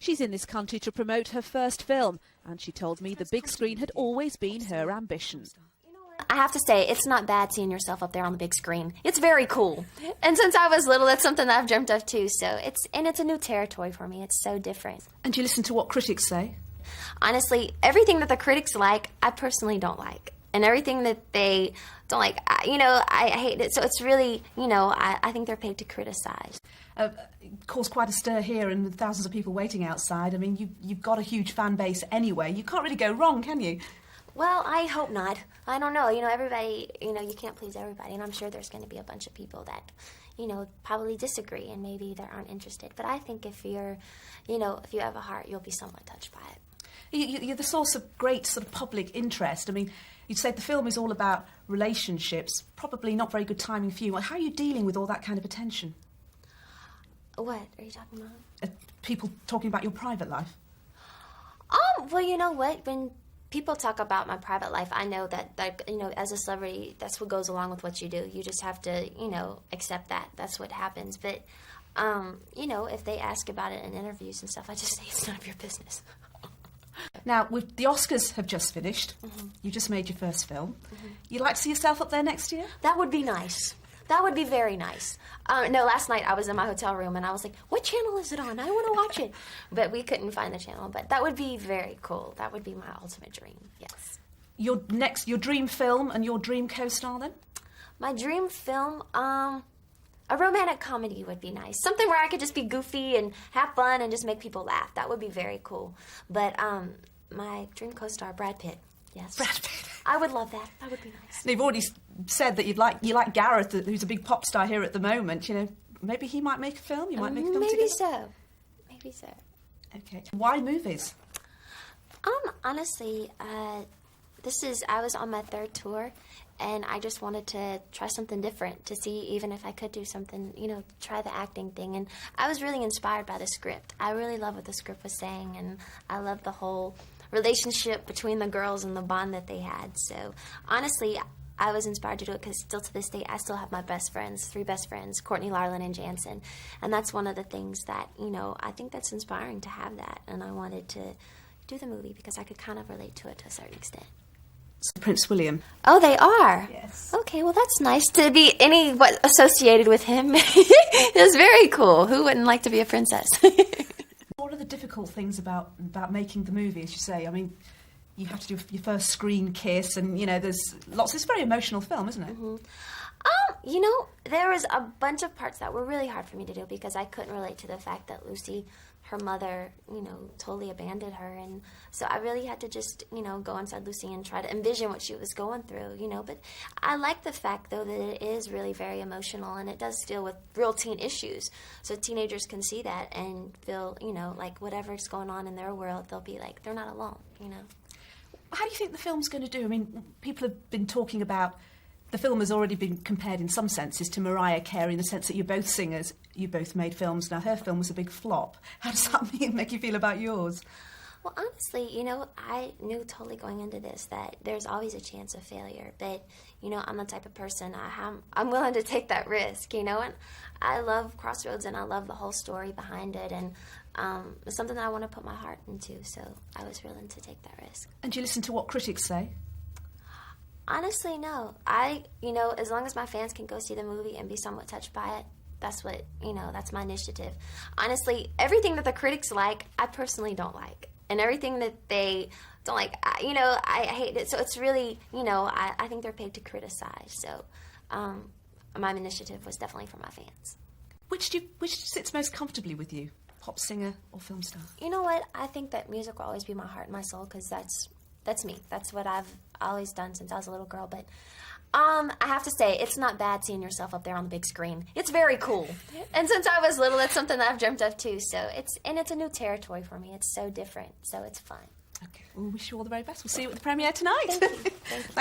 She's in this country to promote her first film, and she told me the big screen had always been her ambition. I have to say, it's not bad seeing yourself up there on the big screen. It's very cool. And since I was little, that's something that I've dreamt of too. So it's a new territory for me. It's so different. And do you listen to what critics say? Honestly, everything that the critics like, I personally don't like. And everything that they don't like, I hate it. So it's really, I think they're paid to criticize. Caused quite a stir here and thousands of people waiting outside. I mean, you've got a huge fan base anyway. You can't really go wrong, can you? Well, I hope not. I don't know. Everybody, you can't please everybody. And I'm sure there's going to be a bunch of people that, probably disagree and maybe they aren't interested. But I think if you're, if you have a heart, you'll be somewhat touched by it. You're the source of great sort of public interest. I mean, you'd say the film is all about relationships. Probably not very good timing for you. How are you dealing with all that kind of attention? What are you talking about? People talking about your private life. Well, you know what? When people talk about my private life, I know that as a celebrity, that's what goes along with what you do. You just have to, accept that. That's what happens. But, if they ask about it in interviews and stuff, I just say it's none of your business. Now, the Oscars have just finished. Mm-hmm. You just made your first film. Mm-hmm. You'd like to see yourself up there next year? That would be nice. That would be very nice. No, last night I was in my hotel room and I was like, what channel is it on? I want to watch it. But we couldn't find the channel. But that would be very cool. That would be my ultimate dream, yes. Your dream film and your dream co-star then? My dream film, a romantic comedy would be nice. Something where I could just be goofy and have fun and just make people laugh. That would be very cool. But my dream co-star, Brad Pitt. Yes. Brad Pitt. I would love that. That would be nice. And you've already said that you like Gareth, who's a big pop star here at the moment. Maybe he might make a film. You might make a film together. Maybe so. Okay. Why movies? Honestly, I was on my third tour, and I just wanted to try something different to see even if I could do something, try the acting thing. And I was really inspired by the script. I really love what the script was saying, and I love the whole relationship between the girls and the bond that they had. So honestly, I was inspired to do it because still to this day I still have my three best friends, Courtney, Larlin, and Jansen. And that's one of the things that, I think that's inspiring to have that. And I wanted to do the movie because I could kind of relate to it to a certain extent. Prince William. Oh, they are? Yes. Okay, well that's nice to be associated with him. It's very cool. Who wouldn't like to be a princess? What are the difficult things about making the movie, as you say? I mean, you have to do your first screen kiss, and there's lots. It's a very emotional film, isn't it? Mm-hmm. There was a bunch of parts that were really hard for me to do because I couldn't relate to the fact that Lucy, her mother, totally abandoned her, and so I really had to just, go inside Lucy and try to envision what she was going through, But I like the fact, though, that it is really very emotional, and it does deal with real teen issues, so teenagers can see that and feel, like whatever's going on in their world, they'll be like, they're not alone, How do you think the film's going to do? I mean, people have been talking about. The film has already been compared in some senses to Mariah Carey in the sense that you're both singers, you both made films. Now, her film was a big flop. How does that make you feel about yours? Well, honestly, I knew totally going into this that there's always a chance of failure. But, I'm the type of person, I'm willing to take that risk, and I love Crossroads and I love the whole story behind it. And it's something that I want to put my heart into, so I was willing to take that risk. And do you listen to what critics say? Honestly, no. As long as my fans can go see the movie and be somewhat touched by it, that's what, that's my initiative. Honestly, everything that the critics like, I personally don't like. And everything that they don't like, I hate it. So it's really, I think they're paid to criticize. So my initiative was definitely for my fans. Which sits most comfortably with you? Pop singer or film star? You know what? I think that music will always be my heart and my soul because that's me. That's what I've always done since I was a little girl. But I have to say, it's not bad seeing yourself up there on the big screen. It's very cool. And since I was little, that's something that I've dreamt of too. So it's a new territory for me. It's so different. So it's fun. Okay. Well, we wish you all the very best. We'll see you at the premiere tonight. Thank you. Thank you.